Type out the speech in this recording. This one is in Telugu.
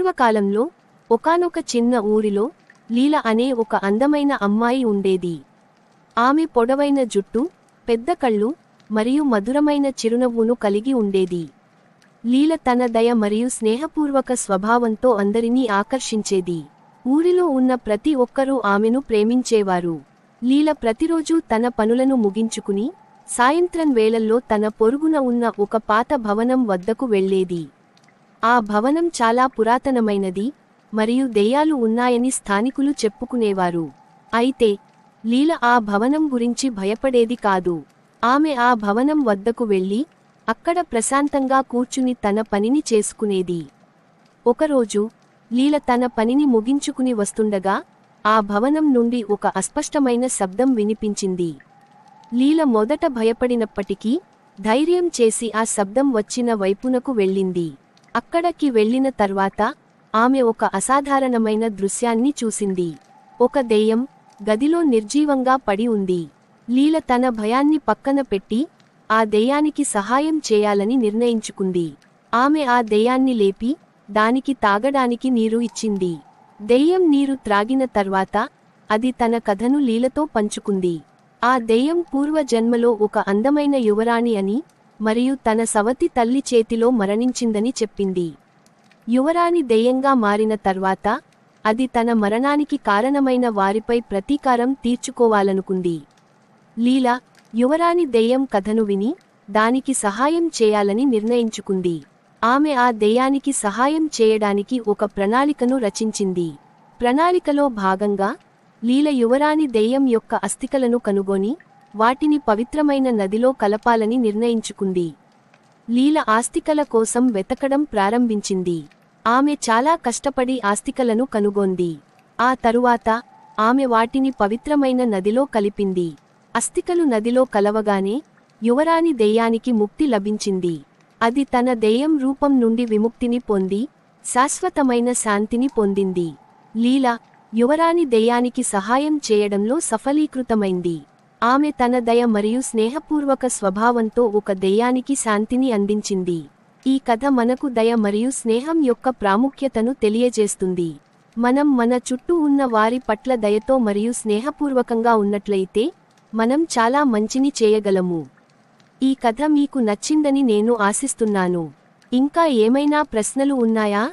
పూర్వకాలంలో ఒకానొక చిన్న ఊరిలో లీల అనే ఒక అందమైన అమ్మాయి ఉండేది. ఆమె పొడవైన జుట్టు, పెద్ద కళ్ళు మరియు మధురమైన చిరునవ్వును కలిగి ఉండేది. లీల తన దయ మరియు స్నేహపూర్వక స్వభావంతో అందరినీ ఆకర్షించేది. ఊరిలో ఉన్న ప్రతి ఒక్కరూ ఆమెను ప్రేమించేవారు. లీల ప్రతిరోజూ తన పనులను ముగించుకుని సాయంత్రం వేళల్లో తన పొరుగున ఉన్న ఒక పాత భవనం వద్దకు వెళ్ళేది. ఆ భవనం చాలా పురాతనమైనది మరియు దెయ్యాలు ఉన్నాయని స్థానికులు చెప్పుకునేవారు. అయితే లీల ఆ భవనం గురించి భయపడేది కాదు. ఆమె ఆ భవనం వద్దకు వెళ్ళి అక్కడ ప్రశాంతంగా కూర్చుని తన పనిని చేసుకునేది. ఒకరోజు లీల తన పనిని ముగించుకుని వస్తుండగా ఆ భవనం నుండి ఒక అస్పష్టమైన శబ్దం వినిపించింది. లీల మొదట భయపడినప్పటికీ ధైర్యం చేసి ఆ శబ్దం వచ్చిన వైపునకు వెళ్ళింది. అక్కడికి వెళ్ళిన తర్వాత ఆమె ఒక అసాధారణమైన దృశ్యాన్ని చూసింది. ఒక దెయ్యం గదిలో నిర్జీవంగా పడి ఉంది. లీల తన భయాన్ని పక్కన పెట్టి ఆ దెయ్యానికి సహాయం చేయాలని నిర్ణయించుకుంది. ఆమె ఆ దెయ్యాన్ని లేపి దానికి తాగడానికి నీరు ఇచ్చింది. దెయ్యం నీరు త్రాగిన తర్వాత అది తన కథను లీలతో పంచుకుంది. ఆ దెయ్యం పూర్వజన్మలో ఒక అందమైన యువరాణి అని మరియు తన సవతి తల్లి చేతిలో మరణించిందని చెప్పింది. యువరాణి దెయ్యంగా మారిన తర్వాత అది తన మరణానికి కారణమైన వారిపై ప్రతీకారం తీర్చుకోవాలనుకుంది. లీల యువరాణి దెయ్యం కథను విని దానికి సహాయం చేయాలని నిర్ణయించుకుంది. ఆమె ఆ దెయ్యానికి సహాయం చేయడానికి ఒక ప్రణాళికను రచించింది. ప్రణాళికలో భాగంగా లీల యువరాణి దెయ్యం యొక్క అస్థికలను కనుగొని వాటిని పవిత్రమైన నదిలో కలపాలని నిర్ణయించుకుంది. లీల ఆస్తికల కోసం వెతకడం ప్రారంభించింది. ఆమె చాలా కష్టపడి ఆస్తికలను కనుగొంది. ఆ తరువాత ఆమె వాటిని పవిత్రమైన నదిలో కలిపింది. అస్థికలు నదిలో కలవగానే యువరాణి దెయ్యానికి ముక్తి లభించింది. అది తన దెయ్యం రూపం నుండి విముక్తిని పొంది శాశ్వతమైన శాంతిని పొందింది. లీల యువరాణి దెయ్యానికి సహాయం చేయడంలో సఫలీకృతమైంది. ఆమె తన దయ మరియు స్నేహపూర్వక స్వభావంతో ఒక దెయ్యానికి శాంతిని అందించింది. ఈ కథ మనకు దయ మరియు స్నేహం యొక్క ప్రాముఖ్యతను తెలియజేస్తుంది. మనం మన చుట్టూ ఉన్న వారి పట్ల దయతో మరియు స్నేహపూర్వకంగా ఉన్నట్లయితే మనం చాలా మంచిని చేయగలము. ఈ కథ మీకు నచ్చిందని నేను ఆశిస్తున్నాను. ఇంకా ఏమైనా ప్రశ్నలు ఉన్నాయా?